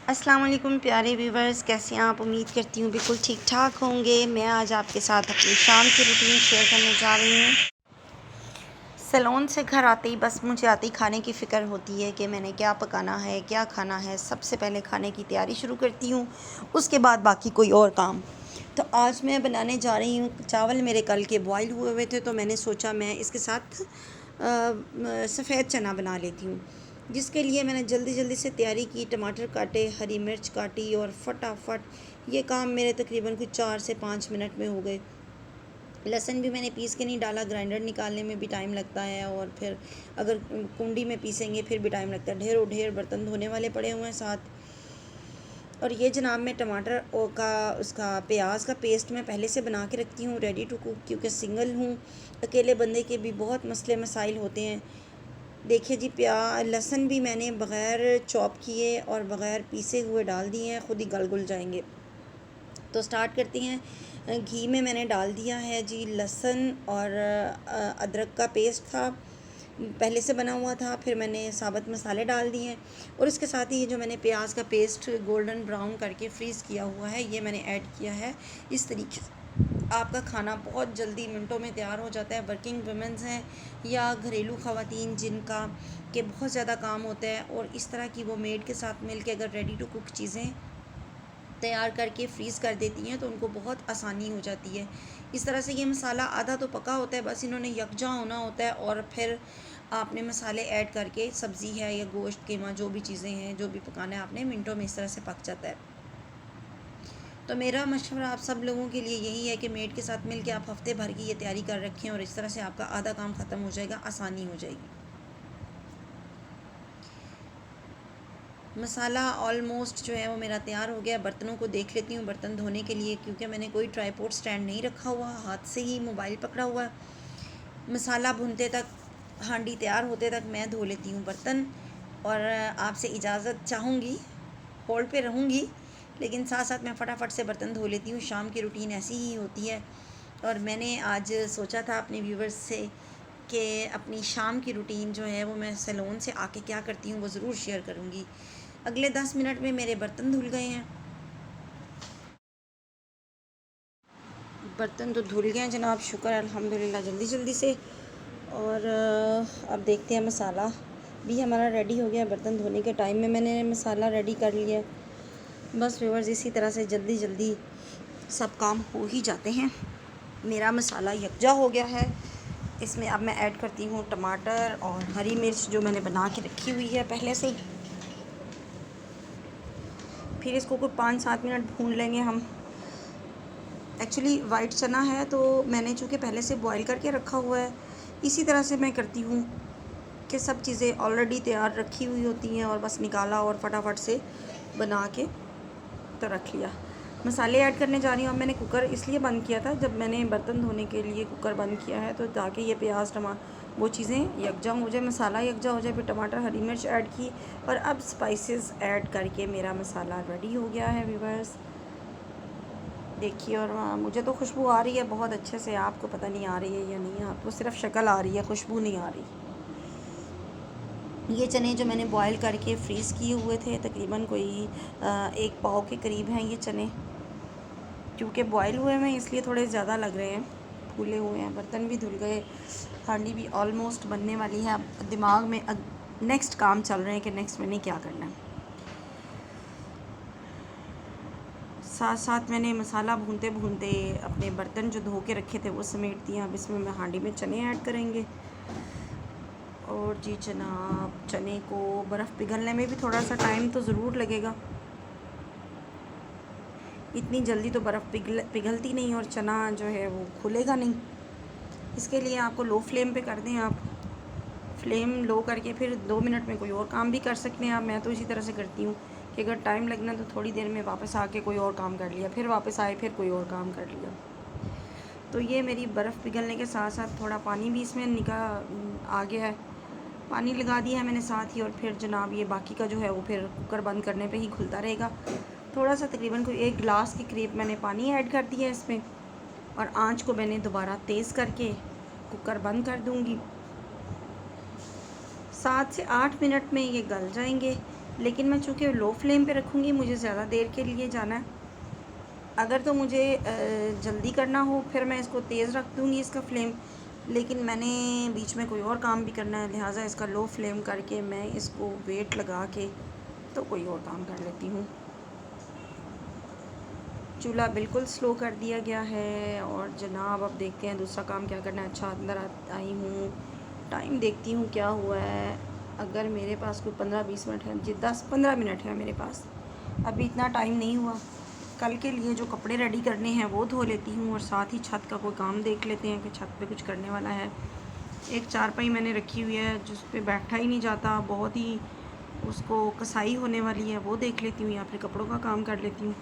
अस्सलाम वालेकुम प्यारे व्यूवर्स, कैसे हैं आप? उम्मीद करती हूँ बिल्कुल ठीक ठाक होंगे। मैं आज आपके साथ अपनी शाम की रूटीन शेयर करने जा रही हूँ। सैलून से घर आते ही बस मुझे आते ही खाने की फ़िक्र होती है कि मैंने क्या पकाना है, क्या खाना है। सबसे पहले खाने की तैयारी शुरू करती हूँ, उसके बाद बाकी कोई और काम। तो आज मैं बनाने जा रही हूँ, चावल मेरे कल के बॉयल हुए हुए थे, तो मैंने सोचा मैं इसके साथ सफ़ेद चना बना लेती हूँ। जिसके लिए मैंने जल्दी जल्दी से तैयारी की, टमाटर काटे, हरी मिर्च काटी और फटाफट ये काम मेरे तकरीबन कुछ 4 से 5 मिनट में हो गए। लहसुन भी मैंने पीस के नहीं डाला, ग्राइंडर निकालने में भी टाइम लगता है और फिर अगर कुंडी में पीसेंगे फिर भी टाइम लगता है। ढेरों ढेर बर्तन धोने वाले पड़े हुए हैं साथ। और ये जनाब मैं टमाटर और उसका प्याज का पेस्ट मैं पहले से बना के रखती हूँ रेडी टू कुक, क्योंकि सिंगल हूँ। अकेले बंदे के भी बहुत मसले मसाइल होते हैं। देखिए जी, लहसुन भी मैंने बग़ैर चॉप किए और बग़ैर पीसे हुए डाल दिए हैं, ख़ुद ही गल गुल जाएंगे। तो स्टार्ट करते हैं। घी में मैंने डाल दिया है जी लहसुन और अदरक का पेस्ट था, पहले से बना हुआ था। फिर मैंने साबुत मसाले डाल दिए हैं और इसके साथ ही ये जो मैंने प्याज का पेस्ट गोल्डन ब्राउन करके फ्रीज़ किया हुआ है ये मैंने ऐड किया है। इस तरीके से आपका खाना बहुत जल्दी मिनटों में तैयार हो जाता है। वर्किंग वुमेंस हैं या घरेलू ख़वातीन जिनका के बहुत ज़्यादा काम होता है और इस तरह की वो मेड के साथ मिल के अगर रेडी टू कुक चीज़ें तैयार करके फ्रीज़ कर देती हैं तो उनको बहुत आसानी हो जाती है। इस तरह से ये मसाला आधा तो पका होता है, बस इन्होंने यकजा होना होता है और फिर आपने मसाले ऐड करके सब्ज़ी है या गोश्त कीमा जो भी चीज़ें हैं जो भी पकाना है आपने मिनटों में इस तरह से पक जाता है। तो मेरा मशवरा आप सब लोगों के लिए यही है कि मेड के साथ मिल के आप हफ़्ते भर की ये तैयारी कर रखें और इस तरह से आपका आधा काम ख़त्म हो जाएगा, आसानी हो जाएगी। मसाला ऑलमोस्ट जो है वो मेरा तैयार हो गया। बर्तनों को देख लेती हूँ बर्तन धोने के लिए, क्योंकि मैंने कोई ट्राईपोड स्टैंड नहीं रखा हुआ, हाथ से ही मोबाइल पकड़ा हुआ है। मसाला भूनते तक, हांडी तैयार होते तक मैं धो लेती हूँ बर्तन। और आपसे इजाज़त चाहूँगी, होल्ड पे रहूँगी, लेकिन साथ साथ मैं फटाफट से बर्तन धो लेती हूँ। शाम की रूटीन ऐसी ही होती है। और मैंने आज सोचा था अपने व्यूवर्स से कि अपनी शाम की रूटीन जो है वो मैं सैलून से आके क्या करती हूँ वो ज़रूर शेयर करूँगी। अगले 10 मिनट में मेरे बर्तन धुल गए हैं। बर्तन तो धुल गए हैं जनाब, शुक्र है अल्हम्दुलिल्लाह, जल्दी जल्दी से। और अब देखते हैं, मसाला भी हमारा रेडी हो गया। बर्तन धोने के टाइम में मैंने मसाला रेडी कर लिया। बस व्यूअर्स इसी तरह से जल्दी जल्दी सब काम हो ही जाते हैं। मेरा मसाला यकजा हो गया है। इसमें अब मैं ऐड करती हूँ टमाटर और हरी मिर्च जो मैंने बना के रखी हुई है पहले से। फिर इसको कोई 5-7 मिनट भून लेंगे हम। एक्चुअली वाइट चना है तो मैंने चूँकि पहले से बॉईल करके रखा हुआ है, इसी तरह से मैं करती हूँ कि सब चीज़ें ऑलरेडी तैयार रखी हुई होती हैं और बस निकाला और फटाफट से बना के तो रख लिया। मसाले ऐड करने जा रही हूँ। अब मैंने कुकर इसलिए बंद किया था, जब मैंने बर्तन धोने के लिए कुकर बंद किया है तो ताकि ये प्याज वो चीज़ें यकजा हो जाए, मसाला यकजा हो जाए। फिर टमाटर हरी मिर्च ऐड की और अब स्पाइसेस ऐड करके मेरा मसाला रेडी हो गया है व्यूअर्स। देखिए, और मुझे तो खुशबू आ रही है बहुत अच्छे से। आपको पता नहीं आ रही है या नहीं, आपको सिर्फ शक्ल आ रही है, खुशबू नहीं आ रही। ये चने जो मैंने बॉईल करके फ्रीज़ किए हुए थे, तकरीबन कोई 1 पाव के करीब हैं ये चने। क्योंकि बॉईल हुए हैं इसलिए थोड़े ज़्यादा लग रहे हैं, फूले हुए हैं। बर्तन भी धुल गए, हांडी भी ऑलमोस्ट बनने वाली है। अब दिमाग में नेक्स्ट काम चल रहे हैं कि नेक्स्ट मैंने क्या करना है। साथ साथ मैंने मसाला भूनते भूनते अपने बर्तन जो धो के रखे थे वो समेट दिए। अब इसमें मैं हांडी में चने ऐड करेंगे। और जी जनाब, चने को बर्फ़ पिघलने में भी थोड़ा सा टाइम तो ज़रूर लगेगा। इतनी जल्दी तो बर्फ़ पिघलती नहीं और चना जो है वो खुलेगा नहीं। इसके लिए आपको लो फ्लेम पे कर दें। आप फ्लेम लो करके फिर 2 मिनट में कोई और काम भी कर सकते हैं आप। मैं तो इसी तरह से करती हूँ कि अगर टाइम लगना तो थोड़ी देर में वापस आके कोई और काम कर लिया, फिर वापस आए फिर कोई और काम कर लिया। तो ये मेरी बर्फ़ पिघलने के साथ साथ थोड़ा पानी भी इसमें आ गया है। पानी लगा दिया है मैंने साथ ही। और फिर जनाब ये बाकी का जो है वो फिर कुकर बंद करने पे ही खुलता रहेगा। थोड़ा सा तकरीबन कोई 1 गिलास के करीब मैंने पानी ऐड कर दिया है इसमें। और आंच को मैंने दोबारा तेज़ करके कुकर बंद कर दूँगी। 7 से 8 मिनट में ये गल जाएंगे। लेकिन मैं चूँकि लो फ्लेम पे रखूँगी, मुझे ज़्यादा देर के लिए जाना है। अगर तो मुझे जल्दी करना हो फिर मैं इसको तेज़ रख दूँगी इसका फ्लेम, लेकिन मैंने बीच में कोई और काम भी करना है, लिहाजा इसका लो फ्लेम करके मैं इसको वेट लगा के तो कोई और काम कर लेती हूँ। चूल्हा बिल्कुल स्लो कर दिया गया है और जनाब अब देखते हैं दूसरा काम क्या करना है। अच्छा, अंदर आई हूँ, टाइम देखती हूँ क्या हुआ है। अगर मेरे पास कोई 15-20 मिनट है जी, 10-15 मिनट है मेरे पास, अभी इतना टाइम नहीं हुआ। कल के लिए जो कपड़े रेडी करने हैं वो धो लेती हूँ और साथ ही छत का कोई काम देख लेते हैं कि छत पे कुछ करने वाला है। एक चारपाई मैंने रखी हुई है जिस पे बैठा ही नहीं जाता, बहुत ही उसको कसाई होने वाली है, वो देख लेती हूँ या फिर कपड़ों का काम कर लेती हूँ।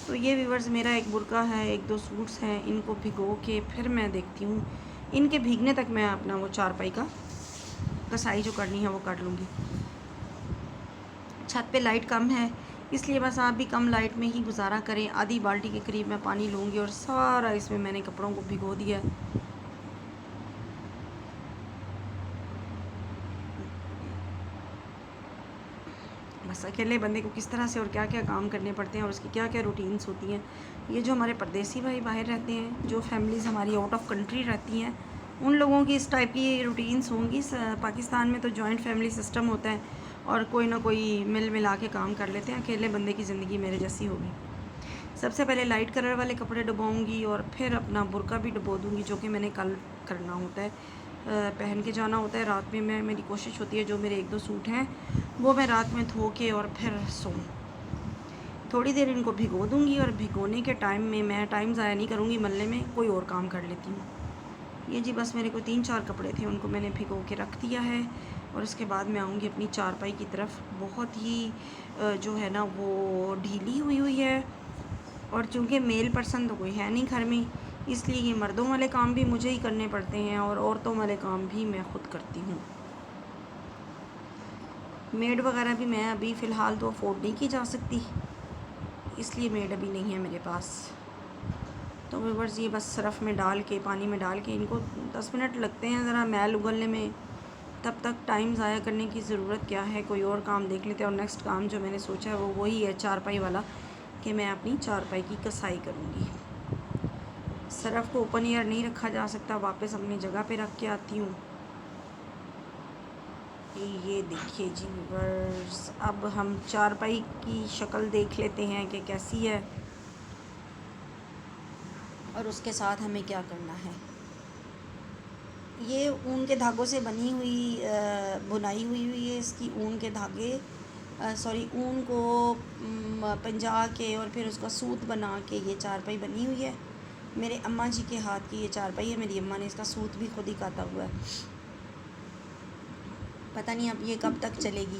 तो ये व्यूवर्स मेरा एक बुर्का है, 1-2 सूट्स हैं, इनको भिगो के फिर मैं देखती हूँ, इनके भीगने तक मैं अपना वो चारपाई का कसाई जो करनी है वो कर लूँगी। छत पे लाइट कम है, इसलिए बस आप भी कम लाइट में ही गुजारा करें। आधी बाल्टी के करीब मैं पानी लूँगी और सारा इसमें मैंने कपड़ों को भिगो दिया है। बस अकेले बंदे को किस तरह से और क्या क्या काम करने पड़ते हैं और उसकी क्या क्या रूटीन्स होती हैं। ये जो हमारे परदेसी भाई बाहर रहते हैं, जो फैमिलीज़ हमारी आउट ऑफ कंट्री रहती हैं, उन लोगों की इस टाइप की रूटीन्स होंगी। पाकिस्तान में तो जॉइंट फैमिली सिस्टम होता है और कोई ना कोई मिल मिला के काम कर लेते हैं। अकेले बंदे की ज़िंदगी मेरे जैसी होगी। सबसे पहले लाइट कलर वाले कपड़े डुबाऊँगी और फिर अपना बुर्का भी डुबो दूँगी, जो कि मैंने कल करना होता है, पहन के जाना होता है। रात में मेरी कोशिश होती है जो मेरे 1-2 सूट हैं वो मैं रात में धो के और फिर सोऊं। थोड़ी देर इनको भिगो दूँगी और भिगोने के टाइम में मैं टाइम ज़ाया नहीं करूँगी, मलने में कोई और काम कर लेती हूँ। ये जी बस मेरे को 3-4 कपड़े थे, उनको मैंने भिगो के रख दिया है और उसके बाद मैं आऊँगी अपनी चारपाई की तरफ। बहुत ही जो है ना वो ढीली हुई है और चूँकि मेल पर्सन तो कोई है नहीं घर में, इसलिए ये मर्दों वाले काम भी मुझे ही करने पड़ते हैं और औरतों वाले काम भी मैं ख़ुद करती हूँ। मेड वगैरह भी मैं अभी फ़िलहाल तो अफोर्ड नहीं की जा सकती, इसलिए मेड अभी नहीं है मेरे पास। तो व्यूअर्स ये बस सरफ़ में डाल के, पानी में डाल के, इनको 10 मिनट लगते हैं ज़रा मैल उगलने में। तब तक टाइम ज़ाया करने की ज़रूरत क्या है, कोई और काम देख लेते हैं। और नेक्स्ट काम जो मैंने सोचा है वो वही है चारपाई वाला, कि मैं अपनी चारपाई की कसाई करूँगी। सरफ़ को ओपन एयर नहीं रखा जा सकता, वापस अपनी जगह पे रख के आती हूँ। ये देखिए जी व्यूअर्स, अब हम चारपाई की शक्ल देख लेते हैं कि कैसी है और उसके साथ हमें क्या करना है। ये ऊन के धागों से बनी हुई बुनाई हुई है। इसकी ऊन के धागे सॉरी ऊन को पंजा के और फिर उसका सूत बना के ये चारपाई बनी हुई है। मेरे अम्मा जी के हाथ की ये चारपाई है। मेरी अम्मा ने इसका सूत भी खुद ही काता हुआ है। पता नहीं अब ये कब तक चलेगी।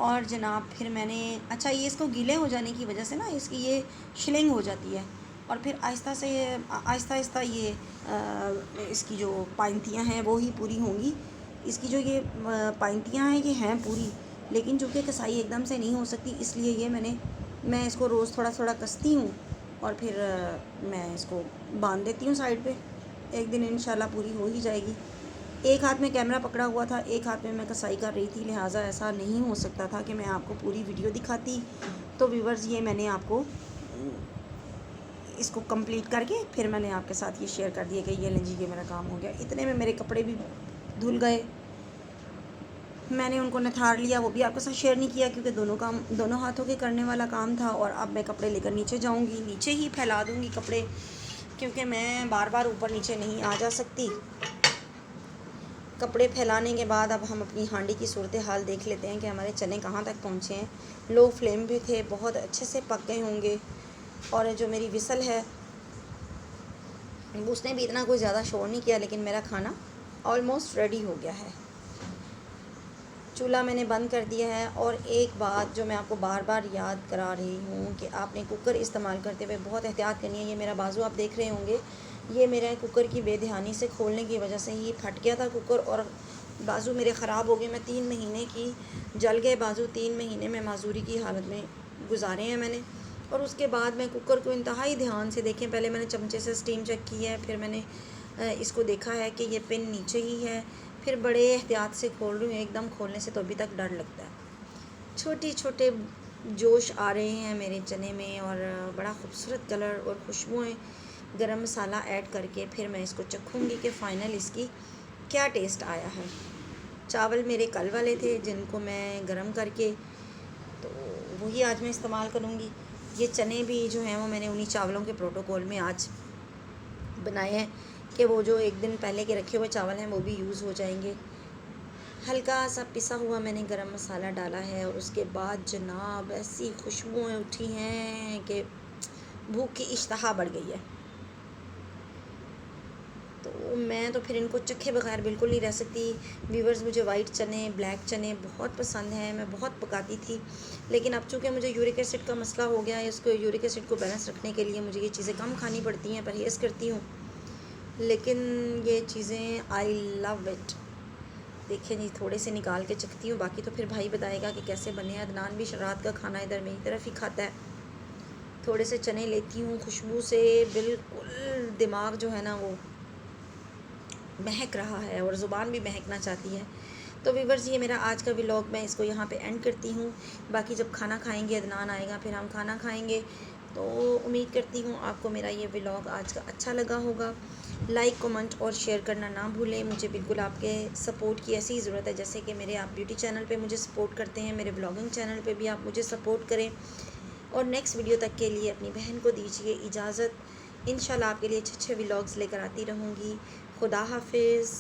और जनाब फिर मैंने अच्छा, ये इसको गीले हो जाने की वजह से ना इसकी ये शिलिंग हो जाती है और फिर आहिस्ता आहिस्ता ये इसकी जो पाइंतियाँ हैं वो ही पूरी होंगी। इसकी जो ये पाइंतियाँ हैं ये हैं पूरी, लेकिन चूँकि कसाई एकदम से नहीं हो सकती, इसलिए ये मैं इसको रोज़ थोड़ा थोड़ा कसती हूँ और फिर मैं इसको बांध देती हूँ साइड पे। एक दिन इंशाल्लाह पूरी हो ही जाएगी। एक हाथ में कैमरा पकड़ा हुआ था, एक हाथ में मैं कसाई कर रही थी, लिहाजा ऐसा नहीं हो सकता था कि मैं आपको पूरी वीडियो दिखाती। तो व्यूअर्स ये मैंने आपको इसको कंप्लीट करके फिर मैंने आपके साथ ये शेयर कर दिया कि ये लें जी ये मेरा काम हो गया। इतने में मेरे कपड़े भी धुल गए, मैंने उनको निथार लिया, वो भी आपके साथ शेयर नहीं किया क्योंकि दोनों हाथों के करने वाला काम था। और अब मैं कपड़े लेकर नीचे जाऊंगी, नीचे ही फैला दूंगी कपड़े, क्योंकि मैं बार बार ऊपर नीचे नहीं आ जा सकती। कपड़े फैलाने के बाद अब हम अपनी हांडी की सूरत हाल देख लेते हैं कि हमारे चने कहाँ तक पहुँचे हैं। लो फ्लेम भी थे, बहुत अच्छे से पक गए होंगे। और जो मेरी विसल है उसने भी इतना कोई ज़्यादा शोर नहीं किया, लेकिन मेरा खाना ऑलमोस्ट रेडी हो गया है। चूल्हा मैंने बंद कर दिया है। और एक बात जो मैं आपको बार बार याद करा रही हूँ कि आपने कुकर इस्तेमाल करते हुए बहुत एहतियात करनी है। ये मेरा बाजू आप देख रहे होंगे, ये मेरा कुकर की बेध्यानी से खोलने की वजह से ही फट गया था कुकर और बाजू मेरे ख़राब हो गए। मैं 3 महीने की जल गए बाजू, 3 महीने में माजूरी की हालत में गुजारे हैं मैंने। और उसके बाद मैं कुकर को इंतहाई ध्यान से देखें, पहले मैंने चमचे से स्टीम चेक की है, फिर मैंने इसको देखा है कि ये पिन नीचे ही है, फिर बड़े एहतियात से खोल रही हूँ। एकदम खोलने से तो अभी तक डर लगता है। छोटे छोटे जोश आ रहे हैं मेरे चने में और बड़ा खूबसूरत कलर और खुशबुएँ गरम मसाला ऐड करके फिर मैं इसको चखूँगी कि फ़ाइनल इसकी क्या टेस्ट आया है। चावल मेरे कल वाले थे जिनको मैं गरम करके तो वही आज मैं इस्तेमाल करूँगी। ये चने भी जो हैं वो मैंने उन्हीं चावलों के प्रोटोकॉल में आज बनाए हैं कि वो जो एक दिन पहले के रखे हुए चावल हैं वो भी यूज़ हो जाएंगे। हल्का सा पिसा हुआ मैंने गरम मसाला डाला है और उसके बाद जनाब ऐसी खुशबुएँ उठी हैं कि भूख की इश्तहा बढ़ गई है। तो मैं तो फिर इनको चखे बगैर बिल्कुल नहीं रह सकती। व्यूअर्स, मुझे वाइट चने, ब्लैक चने बहुत पसंद हैं, मैं बहुत पकाती थी, लेकिन अब चूँकि मुझे यूरिक एसिड का मसला हो गया है, इसको यूरिक एसिड को बैलेंस रखने के लिए मुझे ये चीज़ें कम खानी पड़ती हैं, परहेज़ करती हूँ। लेकिन ये चीज़ें आई लव इट। देखिए जी, थोड़े से निकाल के चखती हूँ, बाकी तो फिर भाई बताएगा कि कैसे बने हैं। अदनान भी रात का खाना इधर मेरी तरफ ही खाता है। थोड़े से चने लेती हूँ, खुशबू से बिल्कुल दिमाग जो है ना वो महक रहा है और ज़ुबान भी महकना चाहती है। तो व्यूअर्स, ये मेरा आज का व्लॉग मैं इसको यहाँ पे एंड करती हूँ। बाकी जब खाना खाएंगे, अदनान आएगा, फिर हम खाना खाएंगे। तो उम्मीद करती हूँ आपको मेरा ये व्लॉग आज का अच्छा लगा होगा। लाइक, कमेंट और शेयर करना ना भूलें। मुझे बिल्कुल आपके सपोर्ट की ऐसी ज़रूरत है जैसे कि मेरे आप ब्यूटी चैनल पे मुझे सपोर्ट करते हैं, मेरे ब्लॉगिंग चैनल पे भी आप मुझे सपोर्ट करें। और नेक्स्ट वीडियो तक के लिए अपनी बहन को दीजिए इजाज़त। इंशाल्लाह आपके लिए अच्छे अच्छे व्लॉग्स लेकर आती रहूँगी। खुदा हाफिज़।